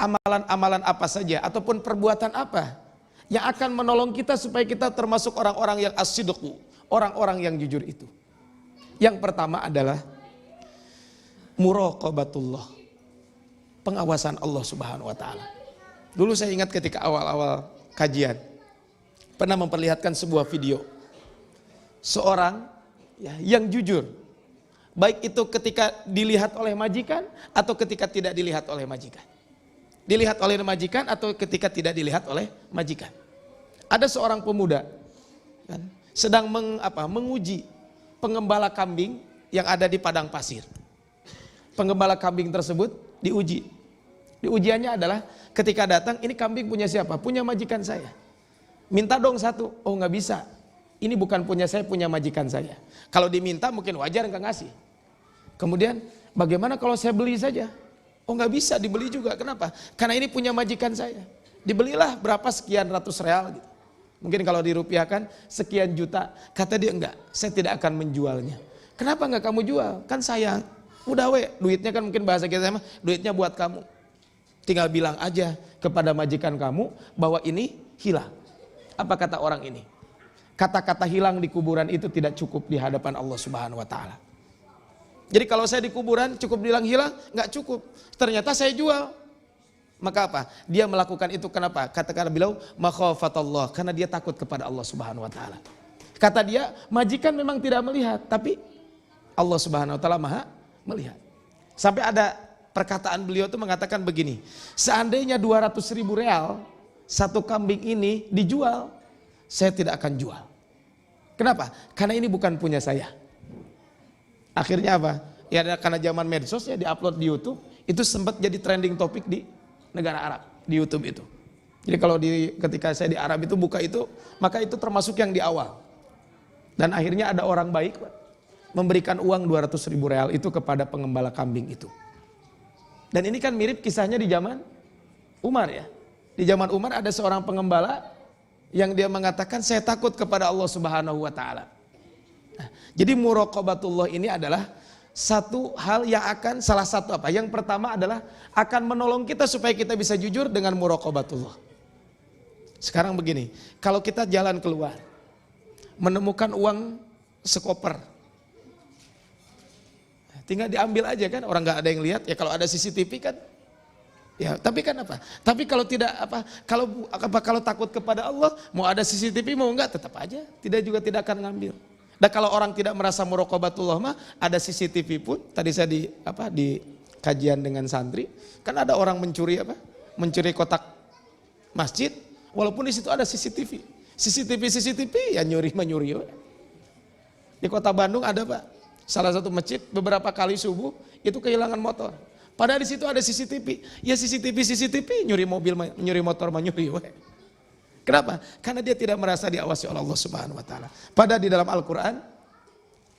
amalan-amalan apa saja ataupun perbuatan apa yang akan menolong kita supaya kita termasuk orang-orang yang as-sidqu, orang-orang yang jujur itu. Yang pertama adalah muraqabatullah, pengawasan Allah Subhanahu wa taala. Dulu saya ingat ketika awal-awal kajian pernah memperlihatkan sebuah video seorang yang jujur, baik itu ketika dilihat oleh majikan atau ketika tidak dilihat oleh majikan. Dilihat oleh majikan atau ketika tidak dilihat oleh majikan. Ada seorang pemuda kan, sedang menguji penggembala kambing yang ada di padang pasir. Penggembala kambing tersebut diuji. Ujiannya adalah ketika datang, ini kambing punya siapa? Punya majikan saya. Minta dong satu. Oh nggak bisa. Ini bukan punya saya, punya majikan saya. Kalau diminta mungkin wajar nggak ngasih. Kemudian bagaimana kalau saya beli saja? Oh nggak bisa dibeli juga. Kenapa? Karena ini punya majikan saya. Dibelilah berapa sekian ratus real gitu. Mungkin kalau dirupiahkan sekian juta. Kata dia enggak, saya tidak akan menjualnya. Kenapa enggak kamu jual? Kan sayang. Udah duitnya kan mungkin bahasa kita sama, duitnya buat kamu. Tinggal bilang aja kepada majikan kamu bahwa ini hilang. Apa kata orang ini? Kata-kata hilang di kuburan itu tidak cukup di hadapan Allah Subhanahu wa taala. Jadi kalau saya di kuburan cukup bilang hilang, enggak cukup. Ternyata saya jual. Maka apa? Dia melakukan itu kenapa? Kata-kata beliau, makhafatallah, karena dia takut kepada Allah Subhanahu wa taala. Kata dia, majikan memang tidak melihat, tapi Allah Subhanahu wa taala Maha melihat. Sampai ada perkataan beliau itu mengatakan begini, seandainya 200.000 real satu kambing ini dijual, saya tidak akan jual. Kenapa? Karena ini bukan punya saya. Akhirnya apa? Ya karena zaman medsos ya, diupload di YouTube, itu sempat jadi trending topik di negara Arab, di YouTube itu. Jadi kalau ketika saya di Arab itu buka itu, maka itu termasuk yang di awal. Dan akhirnya ada orang baik memberikan uang 200.000 real itu kepada pengembala kambing itu. Dan ini kan mirip kisahnya di zaman Umar ya. Di zaman Umar ada seorang pengembala yang dia mengatakan saya takut kepada Allah Subhanahu wa taala. Nah, jadi muraqabatullah ini adalah satu hal yang akan salah satu apa? Yang pertama adalah akan menolong kita supaya kita bisa jujur dengan muraqabatullah. Sekarang begini, kalau kita jalan keluar menemukan uang sekoper, tinggal diambil aja kan, orang nggak ada yang lihat ya. Kalau ada CCTV kan, ya. Tapi kan apa? Tapi kalau tidak kalau takut kepada Allah, mau ada CCTV mau enggak tetap aja, tidak akan ngambil. Dan kalau orang tidak merasa muraqabatullah mah ada CCTV pun. Tadi saya di kajian dengan santri, kan ada orang mencuri mencuri kotak masjid, walaupun di situ ada CCTV. CCTV ya nyuri. Di kota Bandung ada Pak, salah satu masjid beberapa kali subuh itu kehilangan motor. Padahal di situ ada CCTV. Ya CCTV nyuri mobil, nyuri motor, nyuri. Kenapa? Karena dia tidak merasa diawasi oleh Allah Subhanahu wa taala. Padahal di dalam Al-Qur'an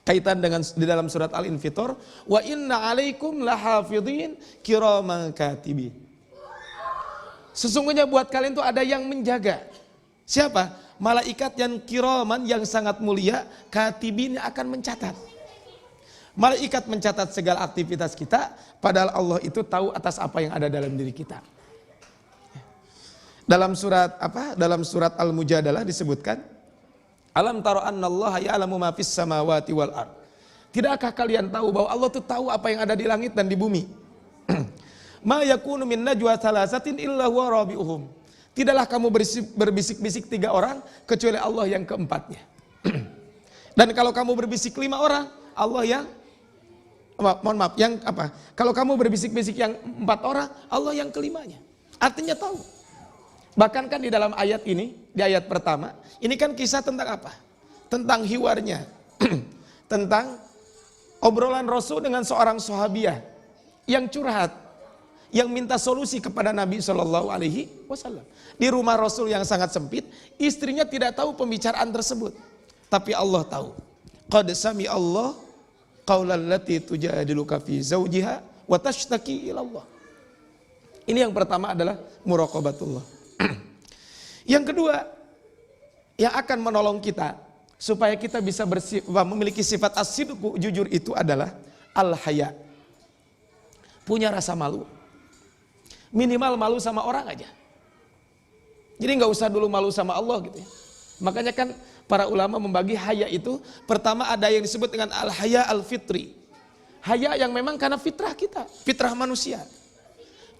kaitan dengan di dalam surat Al-Infitor, wa inna 'alaikum lahafidhin kiraman katibin. Sesungguhnya buat kalian itu ada yang menjaga. Siapa? Malaikat yang kiraman, yang sangat mulia, katibin, yang akan mencatat. Malaikat mencatat segala aktivitas kita, padahal Allah itu tahu atas apa yang ada dalam diri kita. Dalam surat Al-Mujadalah disebutkan, alam taro annallaha ya'lamu ma fis samawati wal ard. Tidakkah kalian tahu bahwa Allah itu tahu apa yang ada di langit dan di bumi? Ma yakunu min najwa thalathatin illa huwa rabi'uhum. Tidaklah kamu berbisik-bisik 3 orang kecuali Allah yang keempatnya. Dan kalau kamu berbisik 5 orang, Allah yang kalau kamu berbisik-bisik yang 4 orang, Allah yang kelimanya. Artinya tahu. Bahkan kan di dalam ayat ini, di ayat pertama, ini kan kisah tentang apa? Tentang hiwarnya, tentang obrolan Rasul dengan seorang sahabiah yang curhat, yang minta solusi kepada Nabi SAW. Di rumah Rasul yang sangat sempit, istrinya tidak tahu pembicaraan tersebut, tapi Allah tahu. Qad sami Allah qaulal lati tujadiluka fi zawjiha wa tashtaki ila Allah. Ini yang pertama adalah muraqabatullah. Yang kedua yang akan menolong kita supaya kita bisa memiliki sifat as-sidqu, jujur itu adalah al-haya. Punya rasa malu. Minimal malu sama orang aja. Jadi nggak usah dulu malu sama Allah gitu ya. Makanya kan para ulama membagi haya itu, pertama ada yang disebut dengan al-haya al-fitri. Haya yang memang karena fitrah kita, fitrah manusia.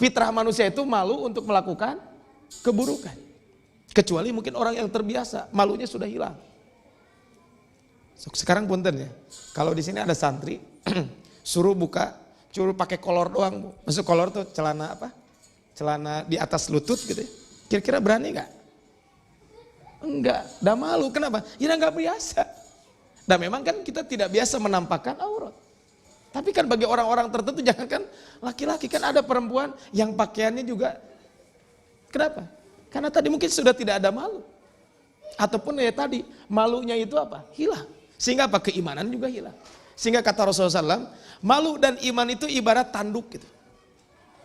Fitrah manusia itu malu untuk melakukan keburukan. Kecuali mungkin orang yang terbiasa, malunya sudah hilang. Sekarang punten ya, kalau di sini ada santri, suruh pakai kolor doang, Bu. Maksud kolor tuh celana apa? Celana di atas lutut gitu ya. Kira-kira berani nggak? Enggak, udah malu. Kenapa? Ya nggak biasa. Dan memang kan kita tidak biasa menampakkan aurat. Tapi kan bagi orang-orang tertentu, jangankan laki-laki, kan ada perempuan yang pakaiannya juga. Kenapa? Karena tadi mungkin sudah tidak ada malu. Ataupun ya tadi, malunya itu apa? Hilang. Sehingga apa? Keimanan juga hilang. Sehingga kata Rasulullah SAW, malu dan iman itu ibarat tanduk gitu.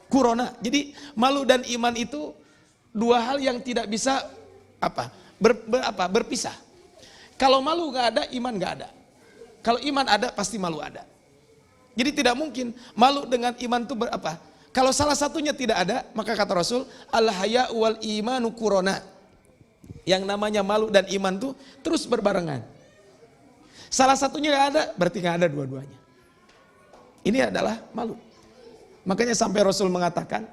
Kurona. Jadi malu dan iman itu dua hal yang tidak bisa berpisah. Kalau malu gak ada, iman gak ada. Kalau iman ada, pasti malu ada. Jadi tidak mungkin malu dengan iman itu Kalau salah satunya tidak ada, maka kata Rasul, al-haya wal imanu kurona. Yang namanya malu dan iman itu terus berbarengan. Salah satunya gak ada, berarti gak ada dua-duanya. Ini adalah malu. Makanya sampai Rasul mengatakan,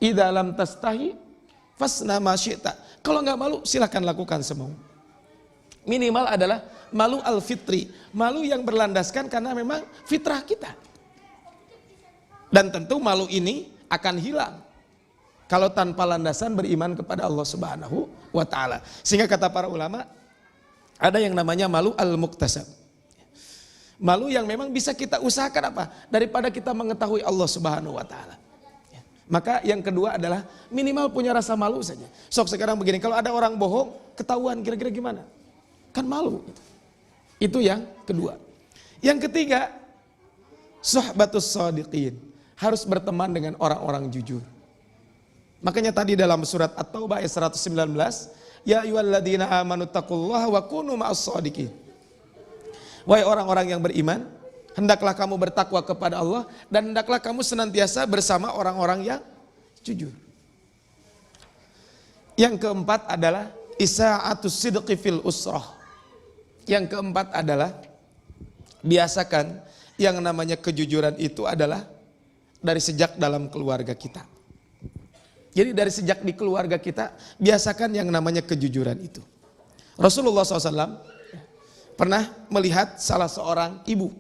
idza lam tastahi fasna ma syi'ta. Kalau nggak malu silakan lakukan semau. Minimal adalah malu al-fitri, malu yang berlandaskan karena memang fitrah kita. Dan tentu malu ini akan hilang kalau tanpa landasan beriman kepada Allah Subhanahu wa taala. Sehingga kata para ulama, ada yang namanya malu al-muktasab. Malu yang memang bisa kita usahakan daripada kita mengetahui Allah Subhanahu wa taala. Maka yang kedua adalah minimal punya rasa malu saja. Sok sekarang begini, kalau ada orang bohong, ketahuan kira-kira gimana? Kan malu. Itu yang kedua. Yang ketiga, suhbatus shadiqin. Harus berteman dengan orang-orang jujur. Makanya tadi dalam surat At-Taubah ayat 119, ya ayyuhalladzina amanu taqullaha wa kunu ma'as shadiqin. Wahai orang-orang yang beriman, hendaklah kamu bertakwa kepada Allah dan hendaklah kamu senantiasa bersama orang-orang yang jujur. Yang keempat adalah isa'atus sidqi fil usrah. Yang keempat adalah biasakan yang namanya kejujuran itu adalah dari sejak dalam keluarga kita. Jadi dari sejak di keluarga kita biasakan yang namanya kejujuran itu. Rasulullah SAW pernah melihat salah seorang ibu.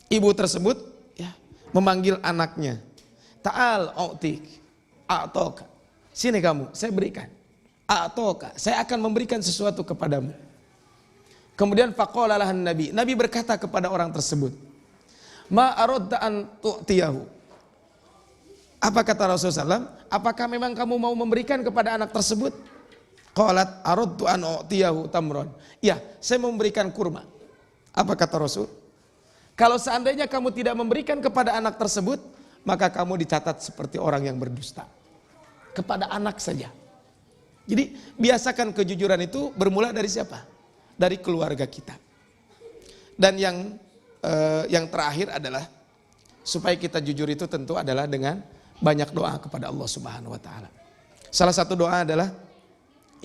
Ibu tersebut memanggil anaknya. Ta'al a'tik, a'toka. Sini kamu, saya berikan. A'toka, saya akan memberikan sesuatu kepadamu. Kemudian faqala lahan Nabi. Nabi berkata kepada orang tersebut, ma aradta an tu'tiyahu. Apa kata Rasulullah SAW? Apakah memang kamu mau memberikan kepada anak tersebut? Qalat aradtu an u'tiyahu tamron. Ya, saya memberikan kurma. Apa kata Rasul? Kalau seandainya kamu tidak memberikan kepada anak tersebut, maka kamu dicatat seperti orang yang berdusta. Kepada anak saja. Jadi biasakan kejujuran itu bermula dari siapa? Dari keluarga kita. Dan yang terakhir adalah supaya kita jujur itu tentu adalah dengan banyak doa kepada Allah Subhanahu wa taala. Salah satu doa adalah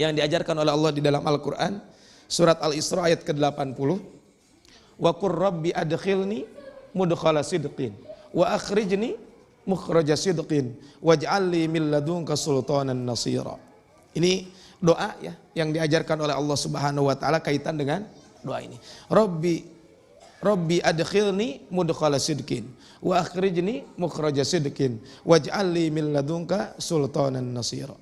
yang diajarkan oleh Allah di dalam Al-Qur'an, surat Al-Isra ayat ke-80. Wa qur rabbi adkhilni mudkhala sidqin wa akhrijni mukhraja sidqin waj'al li min ladunka sultanan nasira. Ini doa yang diajarkan oleh Allah Subhanahu wa taala kaitan dengan doa ini. Rabbi adkhilni mudkhala sidqin wa akhrijni mukhraja sidqin waj'al li min ladunka sultanan nasira.